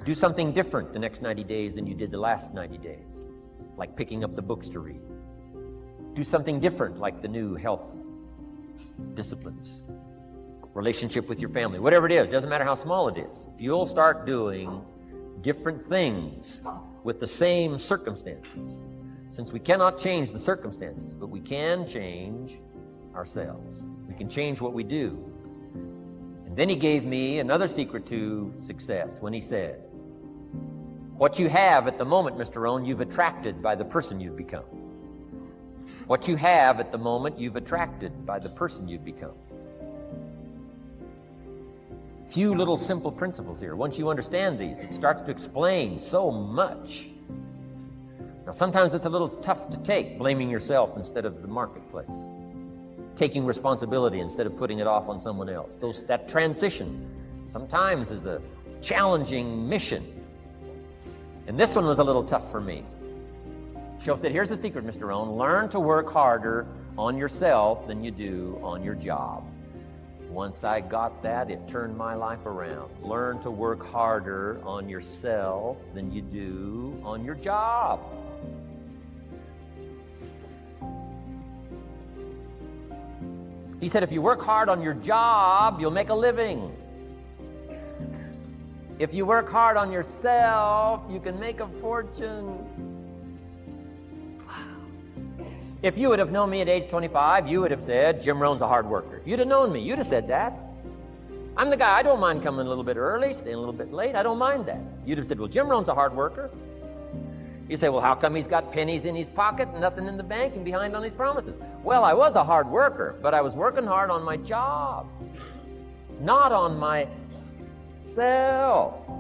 Do something different the next 90 days than you did the last 90 days, like picking up the books to read. Do something different, like the new health disciplines, relationship with your family, whatever it is, doesn't matter how small it is. If you'll start doing different things with the same circumstances, since we cannot change the circumstances, but we can change ourselves. We can change what we do. And then he gave me another secret to success when he said, what you have at the moment, Mr. Rohn, you've attracted by the person you've become. What you have at the moment, you've attracted by the person you've become. Few little simple principles here. Once you understand these, it starts to explain so much. Now, sometimes it's a little tough to take, blaming yourself instead of the marketplace, taking responsibility instead of putting it off on someone else. That transition sometimes is a challenging mission. And this one was a little tough for me. Shoaff said, here's the secret, Mr. Rohn. Learn to work harder on yourself than you do on your job. Once I got that, it turned my life around. Learn to work harder on yourself than you do on your job. He said, if you work hard on your job, you'll make a living. If you work hard on yourself, you can make a fortune. Wow. If you would have known me at age 25, you would have said, Jim Rohn's a hard worker. If you'd have known me, you'd have said that. I'm the guy, I don't mind coming a little bit early, staying a little bit late, I don't mind that. You'd have said, well, Jim Rohn's a hard worker. You say, well, how come he's got pennies in his pocket and nothing in the bank and behind on his promises? Well, I was a hard worker, but I was working hard on my job, not on myself.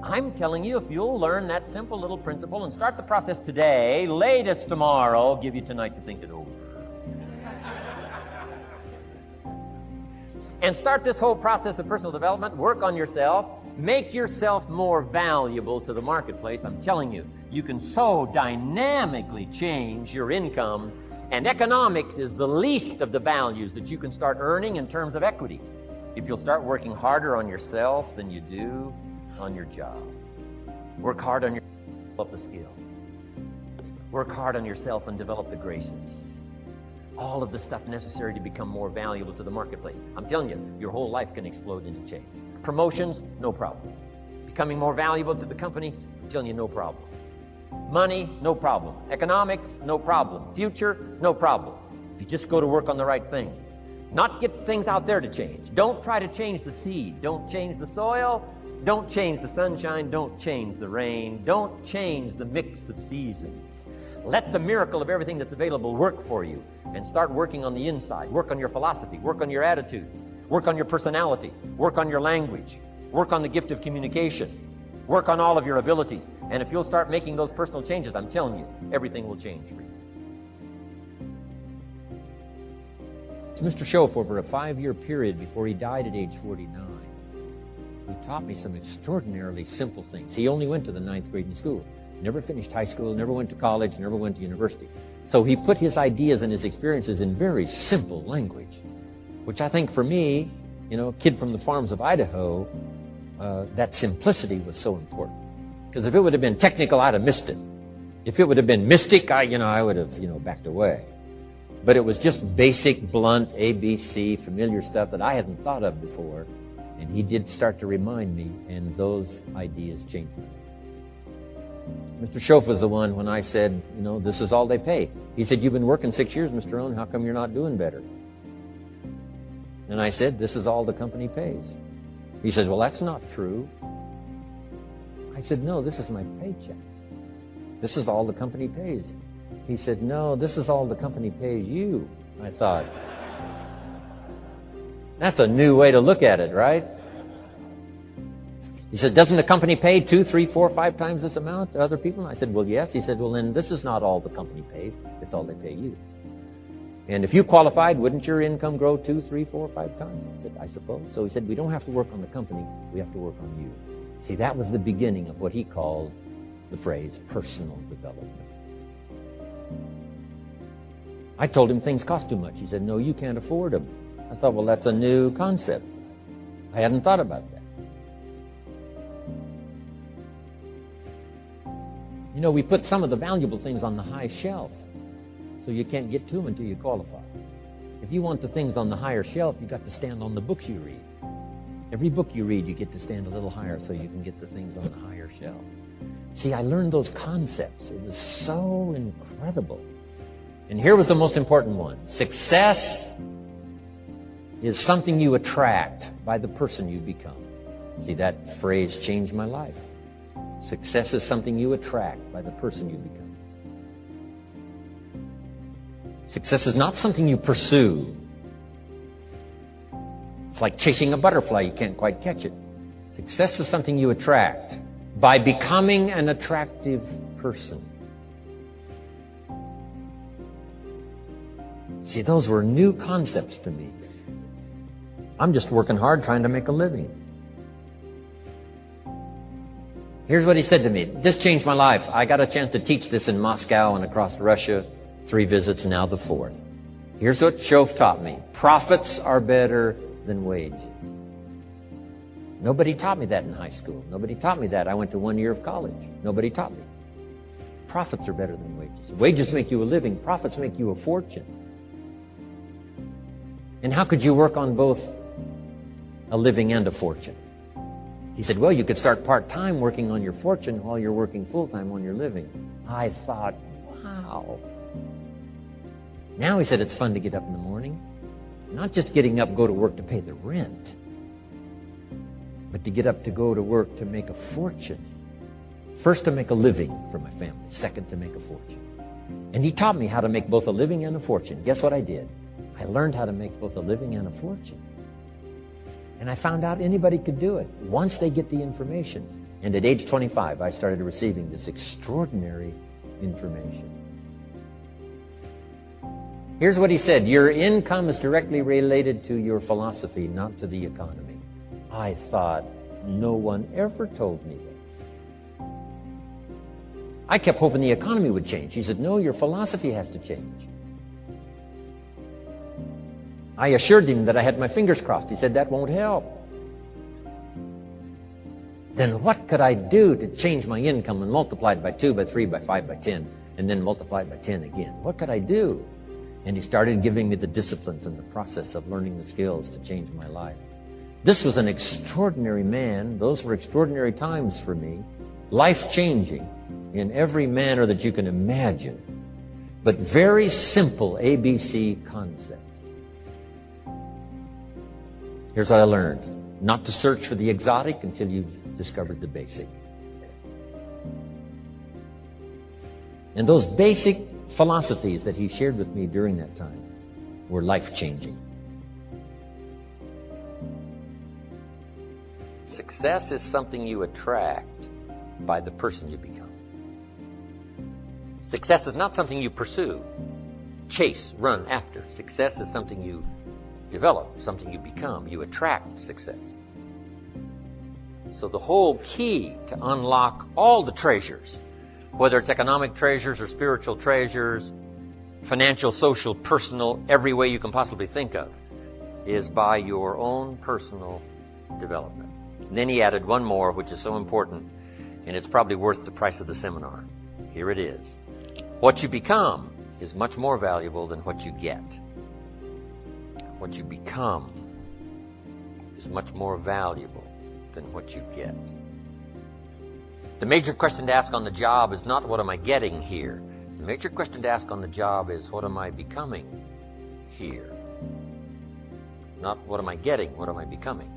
I'm telling you, if you'll learn that simple little principle and start the process today, latest tomorrow, give you tonight to think it over. And start this whole process of personal development, work on yourself, make yourself more valuable to the marketplace. I'm telling you, you can so dynamically change your income, and economics is the least of the values that you can start earning in terms of equity if you'll start working harder on yourself than you do on your job. Work hard on yourself and develop the skills. Work hard on yourself and develop the graces. All of the stuff necessary to become more valuable to the marketplace. I'm telling you, your whole life can explode into change. Promotions, no problem. Becoming more valuable to the company, I'm telling you, no problem. Money, no problem. Economics, no problem. Future, no problem. If you just go to work on the right thing. Not get things out there to change. Don't try to change the seed. Don't change the soil. Don't change the sunshine. Don't change the rain. Don't change the mix of seasons. Let the miracle of everything that's available work for you, and start working on the inside. Work on your philosophy. Work on your attitude. Work on your personality. Work on your language. Work on the gift of communication. Work on all of your abilities. And if you'll start making those personal changes, I'm telling you, everything will change for you. Mr. Shoaff, over a 5-year period before he died at age 49, who taught me some extraordinarily simple things. He only went to the 9th grade in school. Never finished high school, never went to college, never went to university. So he put his ideas and his experiences in very simple language, which I think for me, a kid from the farms of Idaho, that simplicity was so important. Because if it would have been technical, I'd have missed it. If it would have been mystic, I would have, backed away. But it was just basic, blunt, ABC, familiar stuff that I hadn't thought of before. And he did start to remind me, and those ideas changed me. Mr. Shoaff was the one when I said, this is all they pay. He said, you've been working 6 years, Mr. Rohn, how come you're not doing better? And I said, this is all the company pays. He says, well, that's not true. I said, no, this is my paycheck. This is all the company pays. He said, no, this is all the company pays you. I thought, that's a new way to look at it, right? He said, doesn't the company pay 2, 3, 4, 5 times this amount to other people? And I said, well, yes. He said, well, then this is not all the company pays. It's all they pay you. And if you qualified, wouldn't your income grow 2, 3, 4, 5 times? I said, I suppose. So he said, we don't have to work on the company. We have to work on you. See, that was the beginning of what he called the phrase personal development. I told him things cost too much. He said, no, you can't afford them. I thought, well, that's a new concept. I hadn't thought about that. You know, we put some of the valuable things on the high shelf, so you can't get to them until you qualify. If you want the things on the higher shelf, you got to stand on the books you read. Every book you read, you get to stand a little higher so you can get the things on the higher shelf. See, I learned those concepts. It was so incredible. And here was the most important one. Success is something you attract by the person you become. See, that phrase changed my life. Success is something you attract by the person you become. Success is not something you pursue. It's like chasing a butterfly. You can't quite catch it. Success is something you attract by becoming an attractive person. See, those were new concepts to me. I'm just working hard trying to make a living. Here's what he said to me. This changed my life. I got a chance to teach this in Moscow and across Russia. 3 visits, now the 4th. Here's what Shoaff taught me. Profits are better than wages. Nobody taught me that in high school. Nobody taught me that. I went to 1 year of college. Nobody taught me. Profits are better than wages. Wages make you a living. Profits make you a fortune. And how could you work on both a living and a fortune? He said, well, you could start part-time working on your fortune while you're working full-time on your living. I thought, wow. Now he said it's fun to get up in the morning. Not just getting up, go to work to pay the rent, but to get up to go to work to make a fortune. First, to make a living for my family. Second, to make a fortune. And he taught me how to make both a living and a fortune. Guess what I did? I learned how to make both a living and a fortune. And I found out anybody could do it once they get the information. And at age 25, I started receiving this extraordinary information. Here's what he said. Your income is directly related to your philosophy, not to the economy. I thought, no one ever told me that. I kept hoping the economy would change. He said, no, your philosophy has to change. I assured him that I had my fingers crossed. He said, that won't help. Then what could I do to change my income and multiply it by 2, by 3, by 5, by 10, and then multiply it by 10 again? What could I do? And he started giving me the disciplines and the process of learning the skills to change my life. This was an extraordinary man. Those were extraordinary times for me. Life-changing in every manner that you can imagine. But very simple ABC concepts. Here's what I learned. Not to search for the exotic until you've discovered the basic. And those basic philosophies that he shared with me during that time were life-changing. Success is something you attract by the person you become. Success is not something you pursue, chase, run after. Success is something you develop, something you become. You attract success. So the whole key to unlock all the treasures, whether it's economic treasures or spiritual treasures, financial, social, personal, every way you can possibly think of, is by your own personal development. And then he added one more, which is so important, and it's probably worth the price of the seminar. Here it is. What you become is much more valuable than what you get. What you become is much more valuable than what you get. The major question to ask on the job is not what am I getting here. The major question to ask on the job is what am I becoming here? Not what am I getting, what am I becoming?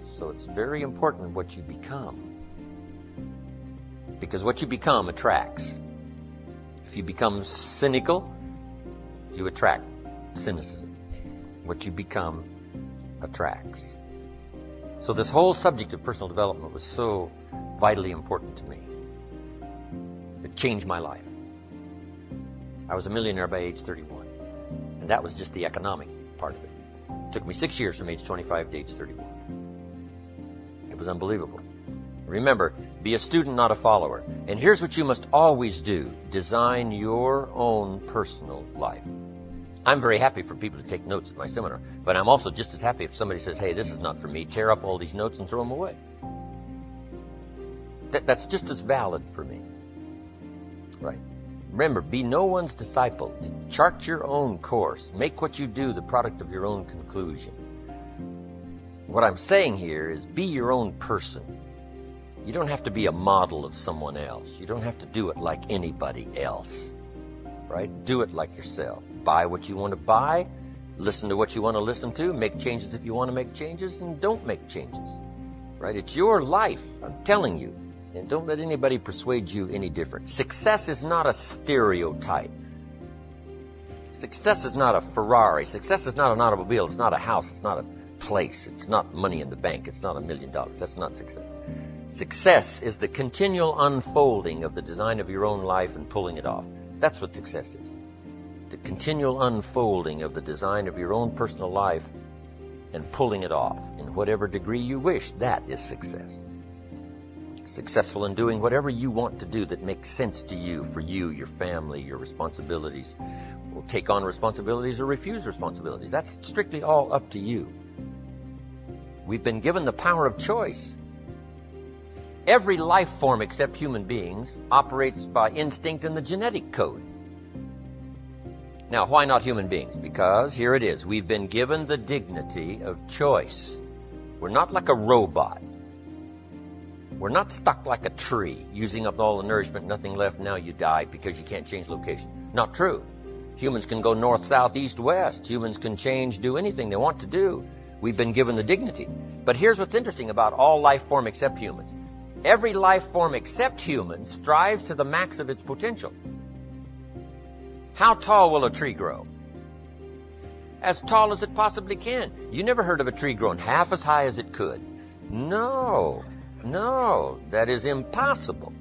So it's very important what you become. Because what you become attracts. If you become cynical, you attract cynicism. What you become attracts. So this whole subject of personal development was so vitally important to me. It changed my life. I was a millionaire by age 31. And that was just the economic part of it. It took me 6 years from age 25 to age 31. It was unbelievable. Remember, be a student, not a follower. And here's what you must always do. Design your own personal life. I'm very happy for people to take notes at my seminar, but I'm also just as happy if somebody says, hey, this is not for me, tear up all these notes and throw them away. That's just as valid for me. Right. Remember, be no one's disciple. Chart your own course. Make what you do the product of your own conclusion. What I'm saying here is be your own person. You don't have to be a model of someone else. You don't have to do it like anybody else. Right? Do it like yourself. Buy what you want to buy. Listen to what you want to listen to. Make changes if you want to make changes, and don't make changes. Right? It's your life. I'm telling you. And don't let anybody persuade you any different. Success is not a stereotype. Success is not a Ferrari. Success is not an automobile. It's not a house. It's not a place. It's not money in the bank. It's not $1 million. That's not success. Success is the continual unfolding of the design of your own life and pulling it off. That's what success is. The continual unfolding of the design of your own personal life and pulling it off in whatever degree you wish. That is success. Successful in doing whatever you want to do that makes sense to you, for you, your family, your responsibilities. Will take on responsibilities or refuse responsibilities. That's strictly all up to you. We've been given the power of choice. Every life form except human beings operates by instinct in the genetic code. Now, why not human beings? Because here it is. We've been given the dignity of choice. We're not like a robot. We're not stuck like a tree, using up all the nourishment, nothing left, now you die because you can't change location. Not true. Humans can go north, south, east, west. Humans can change, do anything they want to do. We've been given the dignity. But here's what's interesting about all life form except humans. Every life form except humans strives to the max of its potential. How tall will a tree grow? As tall as it possibly can. You never heard of a tree growing half as high as it could. No, that is impossible.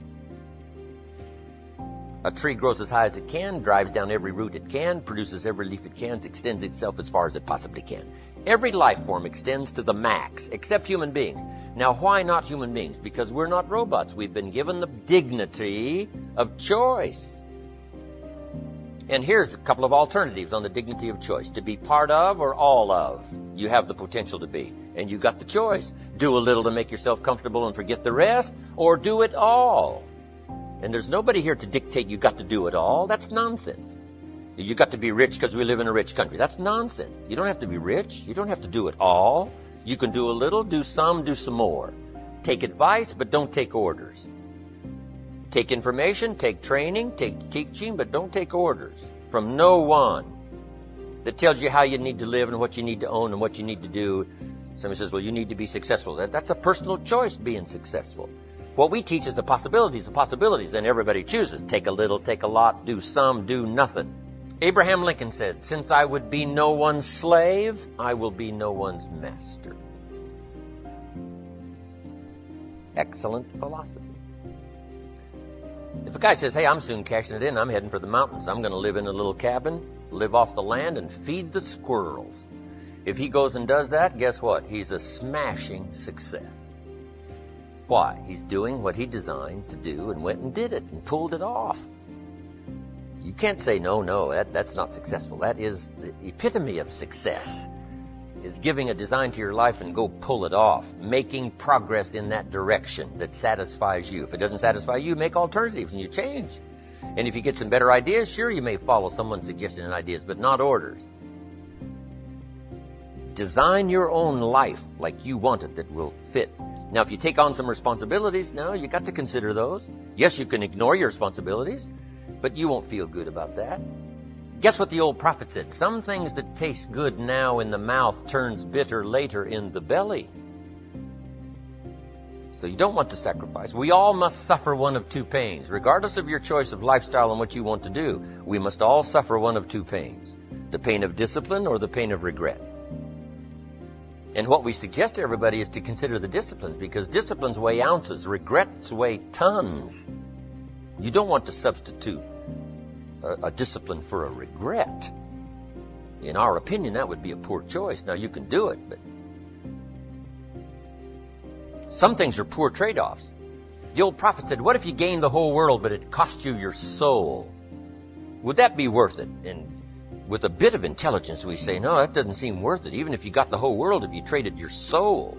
A tree grows as high as it can, drives down every root it can, produces every leaf it can, extends itself as far as it possibly can. Every life form extends to the max, except human beings. Now, why not human beings? Because we're not robots. We've been given the dignity of choice. And here's a couple of alternatives on the dignity of choice. To be part of or all of, you have the potential to be. And you got the choice. Do a little to make yourself comfortable and forget the rest, or do it all. And there's nobody here to dictate you got to do it all. That's nonsense. You got to be rich because we live in a rich country. That's nonsense. You don't have to be rich. You don't have to do it all. You can do a little, do some more. Take advice, but don't take orders. Take information, take training, take teaching, but don't take orders from no one that tells you how you need to live and what you need to own and what you need to do. Somebody says, well, you need to be successful. That's a personal choice, being successful. What we teach is the possibilities, and everybody chooses. Take a little, take a lot, do some, do nothing. Abraham Lincoln said, since I would be no one's slave, I will be no one's master. Excellent philosophy. If a guy says, hey, I'm soon cashing it in, I'm heading for the mountains, I'm going to live in a little cabin, live off the land, and feed the squirrels. If he goes and does that, guess what? He's a smashing success. Why? He's doing what he designed to do and went and did it and pulled it off. You can't say, no, that's not successful. That is the epitome of success, is giving a design to your life and go pull it off, making progress in that direction that satisfies you. If it doesn't satisfy you, make alternatives and you change. And if you get some better ideas, sure, you may follow someone's suggestion and ideas, but not orders. Design your own life like you want it that will fit. Now, if you take on some responsibilities, now you got to consider those. Yes, you can ignore your responsibilities, but you won't feel good about that. Guess what the old prophet said? Some things that taste good now in the mouth turns bitter later in the belly. So you don't want to sacrifice. We all must suffer one of two pains. Regardless of your choice of lifestyle and what you want to do, we must all suffer one of two pains. The pain of discipline or the pain of regret. And what we suggest to everybody is to consider the disciplines, because disciplines weigh ounces, regrets weigh tons. You don't want to substitute a discipline for a regret. In our opinion, that would be a poor choice. Now, you can do it, but some things are poor trade-offs. The old prophet said, what if you gained the whole world, but it cost you your soul? Would that be worth it? And with a bit of intelligence, we say, no, that doesn't seem worth it. Even if you got the whole world, if you traded your soul,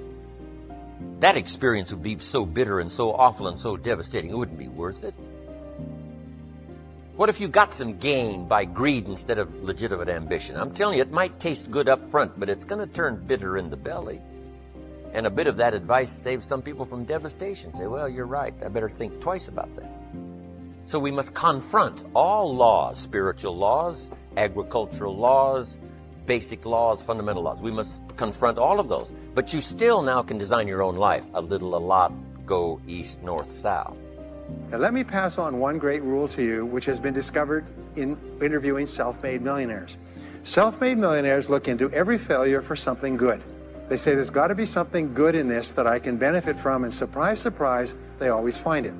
that experience would be so bitter and so awful and so devastating, it wouldn't be worth it. What if you got some gain by greed instead of legitimate ambition? I'm telling you, it might taste good up front, but it's going to turn bitter in the belly. And a bit of that advice saves some people from devastation. Say, well, you're right. I better think twice about that. So we must confront all laws, spiritual laws, agricultural laws, basic laws, fundamental laws. We must confront all of those. But you still now can design your own life. A little, a lot, go east, north, south. Now let me pass on one great rule to you, which has been discovered in interviewing self-made millionaires. Self-made millionaires look into every failure for something good. They say there's got to be something good in this that I can benefit from, and surprise, surprise, they always find it.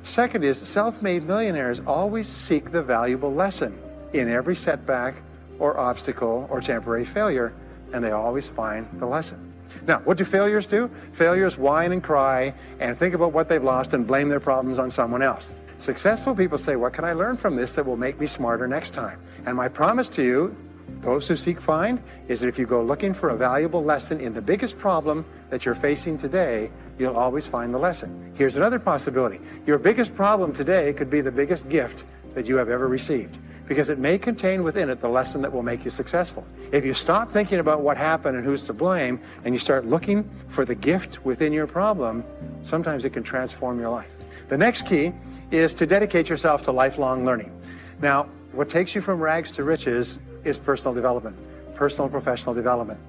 Second is, self-made millionaires always seek the valuable lesson in every setback or obstacle or temporary failure, and they always find the lesson. Now, what do failures do? Failures whine and cry and think about what they've lost and blame their problems on someone else. Successful people say, what can I learn from this that will make me smarter next time? And my promise to you, those who seek find, is that if you go looking for a valuable lesson in the biggest problem that you're facing today, you'll always find the lesson. Here's another possibility. Your biggest problem today could be the biggest gift that you have ever received, because it may contain within it the lesson that will make you successful. If you stop thinking about what happened and who's to blame, and you start looking for the gift within your problem, sometimes it can transform your life. The next key is to dedicate yourself to lifelong learning. Now, what takes you from rags to riches is personal development, personal and professional development.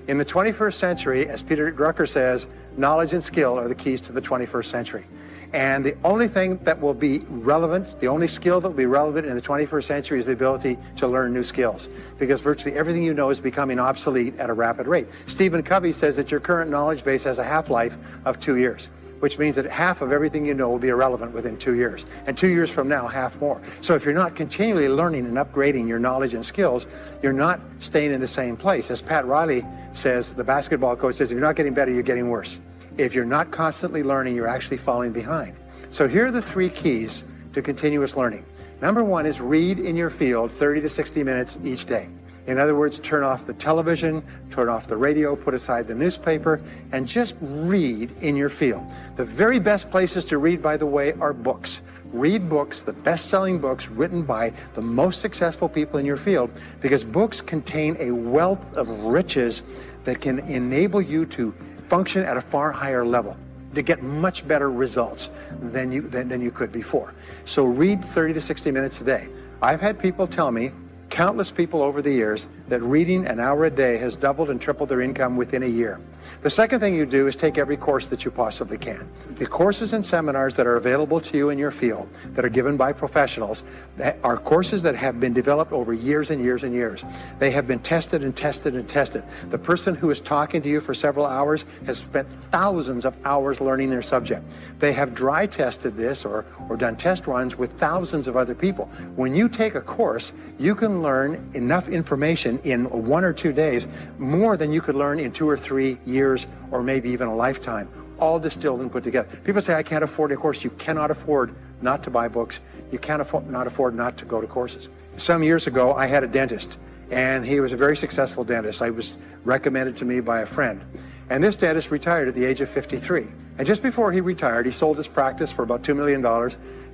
In the 21st century, as Peter Drucker says, knowledge and skill are the keys to the 21st century. And the only thing that will be relevant, the only skill that will be relevant in the 21st century is the ability to learn new skills, because virtually everything you know is becoming obsolete at a rapid rate. Stephen Covey says that your current knowledge base has a half-life of 2 years, which means that half of everything you know will be irrelevant within 2 years. And 2 years from now, half more. So if you're not continually learning and upgrading your knowledge and skills, you're not staying in the same place. As Pat Riley says, the basketball coach says, if you're not getting better, you're getting worse. If you're not constantly learning, you're actually falling behind. So here are the 3 keys to continuous learning. Number 1 is read in your field 30 to 60 minutes each day. In other words, turn off the television, turn off the radio, put aside the newspaper, and just read in your field. The very best places to read, by the way, are books. Read books, the best-selling books written by the most successful people in your field, because books contain a wealth of riches that can enable you to function at a far higher level, to get much better results than you could before. So read 30 to 60 minutes a day. I've had people tell me, countless people over the years, that reading an hour a day has doubled and tripled their income within a year. The second thing you do is take every course that you possibly can. The courses and seminars that are available to you in your field, that are given by professionals, that are courses that have been developed over years and years and years. They have been tested and tested and tested. The person who is talking to you for several hours has spent thousands of hours learning their subject. They have dry tested this or done test runs with thousands of other people. When you take a course, you can learn enough information in 1 or 2 days, more than you could learn in 2 or 3 years or maybe even a lifetime, all distilled and put together. People say, I can't afford a course. You cannot afford not to buy books. You can't afford not to go to courses. Some years ago, I had a dentist, and he was a very successful dentist. I was recommended to me by a friend. And this dentist retired at the age of 53. And just before he retired, he sold his practice for about $2 million.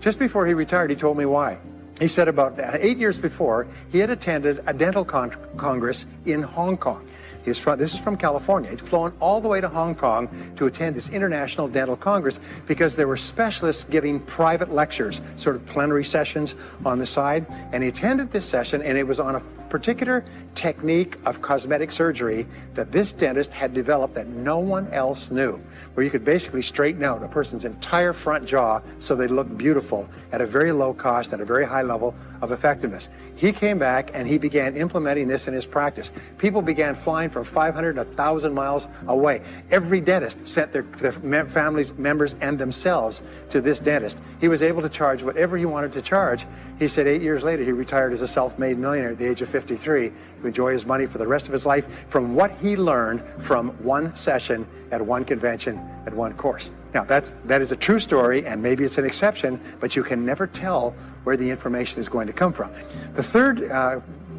Just before he retired, he told me why. He said about 8 years before, he had attended a dental congress in Hong Kong. This is from California. He'd flown all the way to Hong Kong to attend this international dental congress because there were specialists giving private lectures, sort of plenary sessions on the side. And he attended this session, and it was on a particular technique of cosmetic surgery that this dentist had developed that no one else knew, where you could basically straighten out a person's entire front jaw so they look beautiful at a very low cost and a very high level of effectiveness. He came back and he began implementing this in his practice. People began flying from 500 to 1,000 miles away. Every dentist sent their families, members, and themselves to this dentist. He was able to charge whatever he wanted to charge. He said 8 years later, he retired as a self-made millionaire at the age of 53 to enjoy his money for the rest of his life from what he learned from one session at one convention at one course. Now, that is a true story, and maybe it's an exception, but you can never tell where the information is going to come from. The third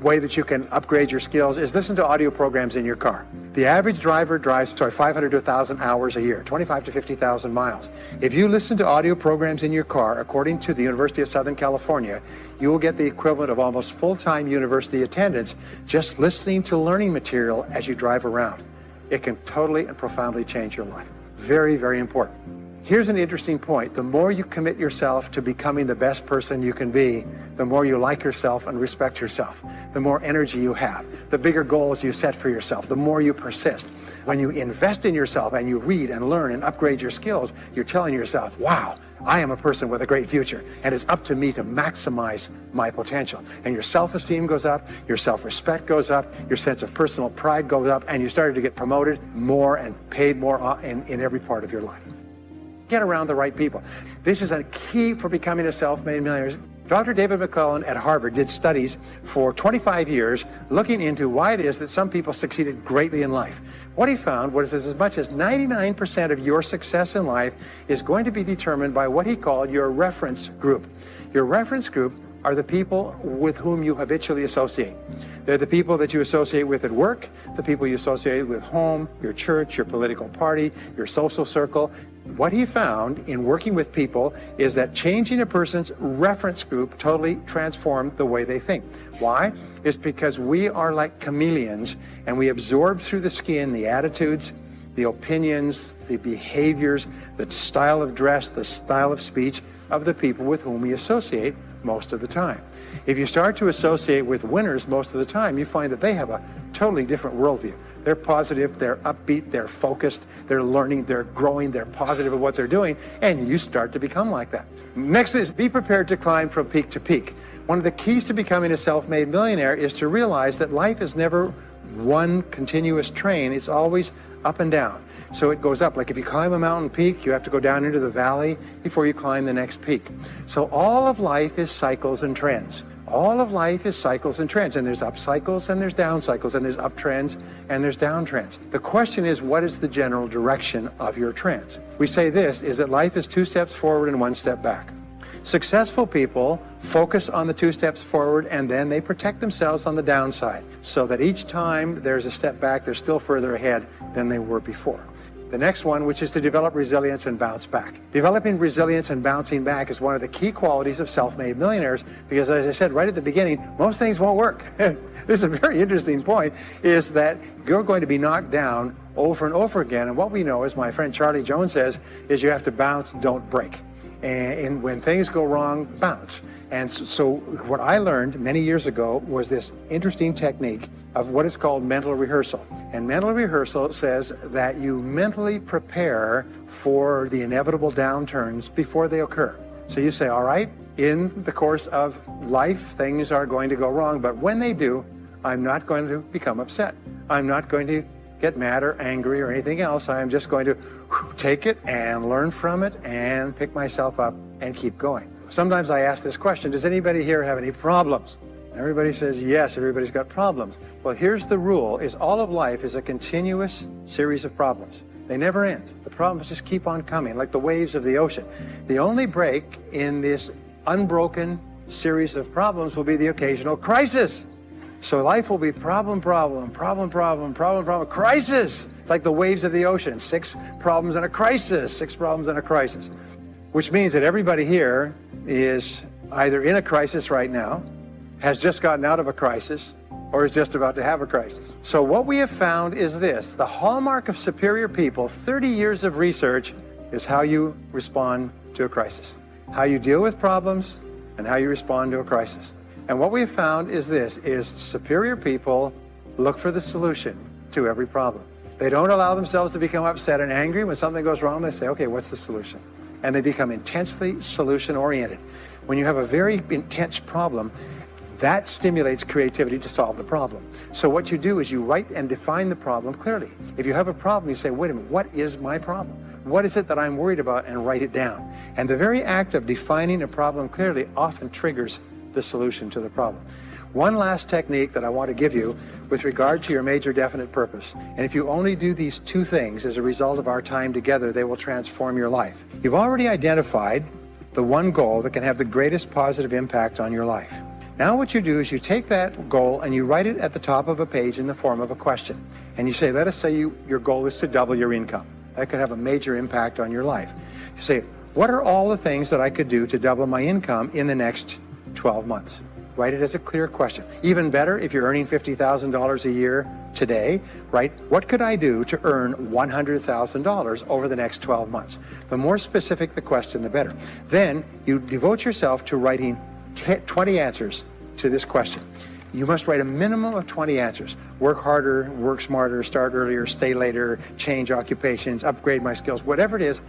way that you can upgrade your skills is listen to audio programs in your car. The average driver drives 500 to 1,000 hours a year, 25 to 50,000 miles. If you listen to audio programs in your car, according to the University of Southern California, you will get the equivalent of almost full-time university attendance just listening to learning material as you drive around. It can totally and profoundly change your life. Very, very important. Here's an interesting point. The more you commit yourself to becoming the best person you can be, the more you like yourself and respect yourself, the more energy you have, the bigger goals you set for yourself, the more you persist. When you invest in yourself and you read and learn and upgrade your skills, you're telling yourself, wow, I am a person with a great future, and it's up to me to maximize my potential. And your self-esteem goes up, your self-respect goes up, your sense of personal pride goes up, and you started to get promoted more and paid more in every part of your life. Get around the right people. This is a key for becoming a self-made millionaire. Dr. David McClellan at Harvard did studies for 25 years looking into why it is that some people succeeded greatly in life. What he found was as much as 99% of your success in life is going to be determined by what he called your reference group. Your reference group are the people with whom you habitually associate. They're the people that you associate with at work, the people you associate with home, your church, your political party, your social circle. What he found in working with people is that changing a person's reference group totally transformed the way they think. Why? It's because we are like chameleons, and we absorb through the skin the attitudes, the opinions, the behaviors, the style of dress, the style of speech of the people with whom we associate most of the time. If you start to associate with winners most of the time, you find that they have a totally different worldview. They're positive, they're upbeat, they're focused, they're learning, they're growing, they're positive at what they're doing, and you start to become like that. Next is be prepared to climb from peak to peak. One of the keys to becoming a self-made millionaire is to realize that life is never one continuous train, it's always up and down. So it goes up. Like if you climb a mountain peak, you have to go down into the valley before you climb the next peak. So all of life is cycles and trends. All of life is cycles and trends, and there's up cycles and there's down cycles, and there's up trends and there's down trends. The question is, what is the general direction of your trends? We say this, is that life is 2 steps forward and 1 step back. Successful people focus on the 2 steps forward, and then they protect themselves on the downside, so that each time there's a step back, they're still further ahead than they were before. The next one, which is to develop resilience and bounce back. Developing resilience and bouncing back is one of the key qualities of self-made millionaires, because as I said right at the beginning, most things won't work. This is a very interesting point, is that you're going to be knocked down over and over again. And what we know, as my friend Charlie Jones says, is you have to bounce, don't break. And when things go wrong, bounce. And so what I learned many years ago was this interesting technique of what is called mental rehearsal. And mental rehearsal says that you mentally prepare for the inevitable downturns before they occur. So you say, all right, in the course of life, things are going to go wrong, but when they do, I'm not going to become upset. I'm not going to get mad or angry or anything else. I am just going to take it and learn from it and pick myself up and keep going. Sometimes I ask this question, does anybody here have any problems? Everybody says yes, everybody's got problems. Well, here's the rule, is all of life is a continuous series of problems. They never end. The problems just keep on coming, like the waves of the ocean. The only break in this unbroken series of problems will be the occasional crisis. So life will be problem, crisis. It's like the waves of the ocean, 6 problems and a crisis, 6 problems and a crisis. Which means that everybody here is either in a crisis right now, has just gotten out of a crisis, or is just about to have a crisis. So what we have found is this, the hallmark of superior people, 30 years of research, is how you respond to a crisis. How you deal with problems and how you respond to a crisis. And what we have found is this, is superior people look for the solution to every problem. They don't allow themselves to become upset and angry. When something goes wrong, they say, okay, what's the solution? And they become intensely solution-oriented. When you have a very intense problem, that stimulates creativity to solve the problem. So what you do is you write and define the problem clearly. If you have a problem, you say, wait a minute, what is my problem? What is it that I'm worried about? And write it down. And the very act of defining a problem clearly often triggers the solution to the problem. One last technique that I want to give you with regard to your major definite purpose. And if you only do these 2 things as a result of our time together, they will transform your life. You've already identified the one goal that can have the greatest positive impact on your life. Now what you do is you take that goal and you write it at the top of a page in the form of a question. And you say, let us say your goal is to double your income. That could have a major impact on your life. You say, what are all the things that I could do to double my income in the next 12 months? Write it as a clear question. Even better, if you're earning $50,000 a year today, write, what could I do to earn $100,000 over the next 12 months? The more specific the question, the better. Then you devote yourself to writing 20 answers to this question. You must write a minimum of 20 answers. Work harder, work smarter, start earlier, stay later, change occupations, upgrade my skills, whatever it is,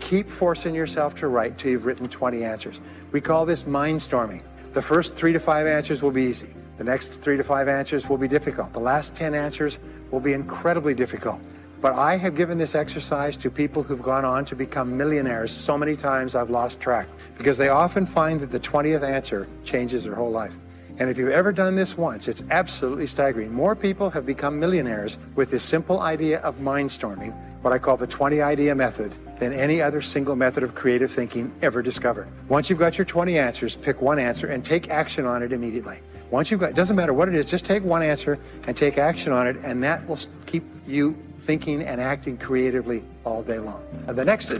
keep forcing yourself to write till you've written 20 answers. We call this mindstorming. The first 3 to 5 answers will be easy. The next 3 to 5 answers will be difficult. The last 10 answers will be incredibly difficult. But I have given this exercise to people who've gone on to become millionaires so many times I've lost track, because they often find that the 20th answer changes their whole life. And if you've ever done this once, it's absolutely staggering. More people have become millionaires with this simple idea of mindstorming, what I call the 20 idea method, than any other single method of creative thinking ever discovered. Once you've got your 20 answers, pick one answer and take action on it immediately. Once you've got, it doesn't matter what it is, just take one answer and take action on it, and that will keep you thinking and acting creatively all day long. The next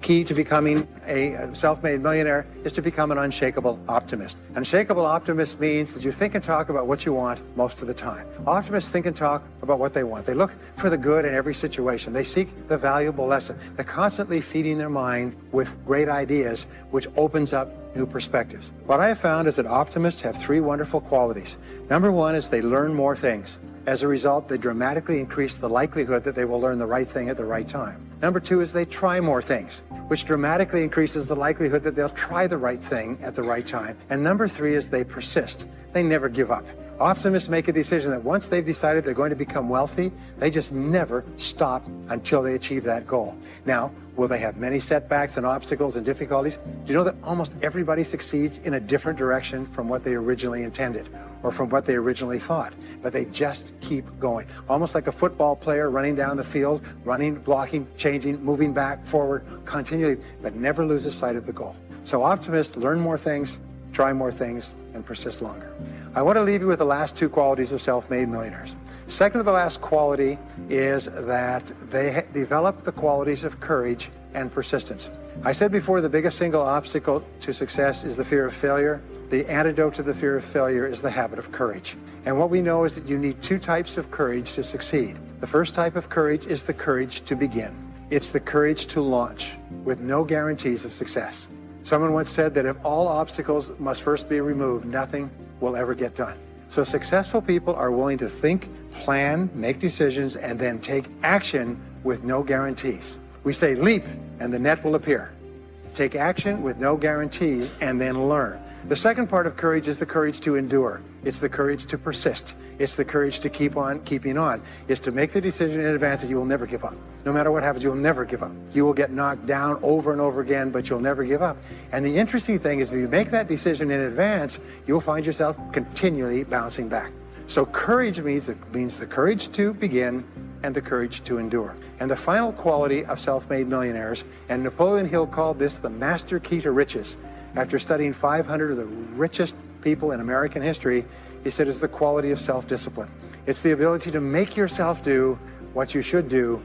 key to becoming a self-made millionaire is to become an unshakable optimist. Unshakable optimist means that you think and talk about what you want most of the time. Optimists think and talk about what they want. They look for the good in every situation. They seek the valuable lesson. They're constantly feeding their mind with great ideas, which opens up new perspectives. What I have found is that optimists have 3 wonderful qualities. Number 1 is they learn more things. As a result, they dramatically increase the likelihood that they will learn the right thing at the right time. Number 2 is they try more things, which dramatically increases the likelihood that they'll try the right thing at the right time. And number 3 is they persist. They never give up. Optimists make a decision that once they've decided they're going to become wealthy, they just never stop until they achieve that goal. Now, will they have many setbacks and obstacles and difficulties? Do you know that almost everybody succeeds in a different direction from what they originally intended or from what they originally thought? But they just keep going. Almost like a football player running down the field, running, blocking, changing, moving back, forward, continually, but never loses sight of the goal. So optimists learn more things, try more things, and persist longer. I want to leave you with the last 2 qualities of self-made millionaires. Second to the last quality is that they develop the qualities of courage and persistence. I said before, the biggest single obstacle to success is the fear of failure. The antidote to the fear of failure is the habit of courage. And what we know is that you need 2 types of courage to succeed. The first type of courage is the courage to begin. It's the courage to launch with no guarantees of success. Someone once said that if all obstacles must first be removed, nothing will ever get done. So successful people are willing to think, plan, make decisions, and then take action with no guarantees. We say leap and the net will appear. Take action with no guarantees and then learn. The second part of courage is the courage to endure. It's the courage to persist. It's the courage to keep on keeping on. It's to make the decision in advance that you will never give up. No matter what happens, you will never give up. You will get knocked down over and over again, but you'll never give up. And the interesting thing is, if you make that decision in advance, you'll find yourself continually bouncing back. So courage means the courage to begin and the courage to endure. And the final quality of self-made millionaires, and Napoleon Hill called this the master key to riches. After studying 500 of the richest people in American history, he said it's the quality of self-discipline. It's the ability to make yourself do what you should do,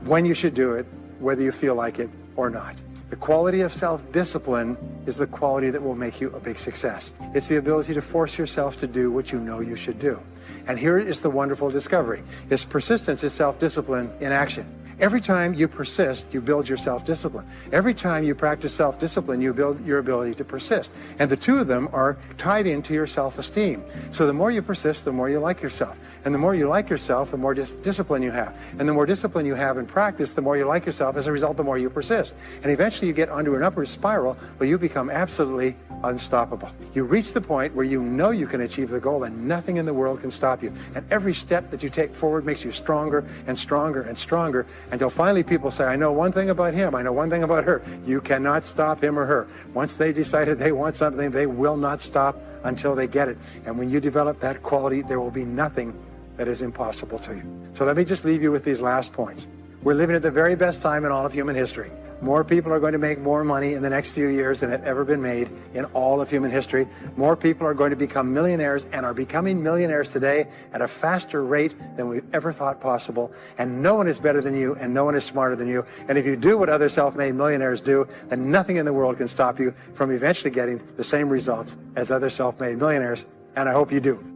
when you should do it, whether you feel like it or not. The quality of self-discipline is the quality that will make you a big success. It's the ability to force yourself to do what you know you should do. And here is the wonderful discovery. This persistence is self-discipline in action. Every time you persist, you build your self-discipline. Every time you practice self-discipline, you build your ability to persist. And the 2 of them are tied into your self-esteem. So the more you persist, the more you like yourself. And the more you like yourself, the more discipline you have. And the more discipline you have in practice, the more you like yourself. As a result, the more you persist. And eventually you get onto an upward spiral where you become absolutely unstoppable. You reach the point where you know you can achieve the goal and nothing in the world can stop you. And every step that you take forward makes you stronger and stronger and stronger, until finally people say, I know one thing about him, I know one thing about her. You cannot stop him or her. Once they decided they want something, they will not stop until they get it. And when you develop that quality, there will be nothing that is impossible to you. So let me just leave you with these last points. We're living at the very best time in all of human history. More people are going to make more money in the next few years than have ever been made in all of human history. More people are going to become millionaires and are becoming millionaires today at a faster rate than we've ever thought possible. And no one is better than you, and no one is smarter than you. And if you do what other self-made millionaires do, then nothing in the world can stop you from eventually getting the same results as other self-made millionaires. And I hope you do.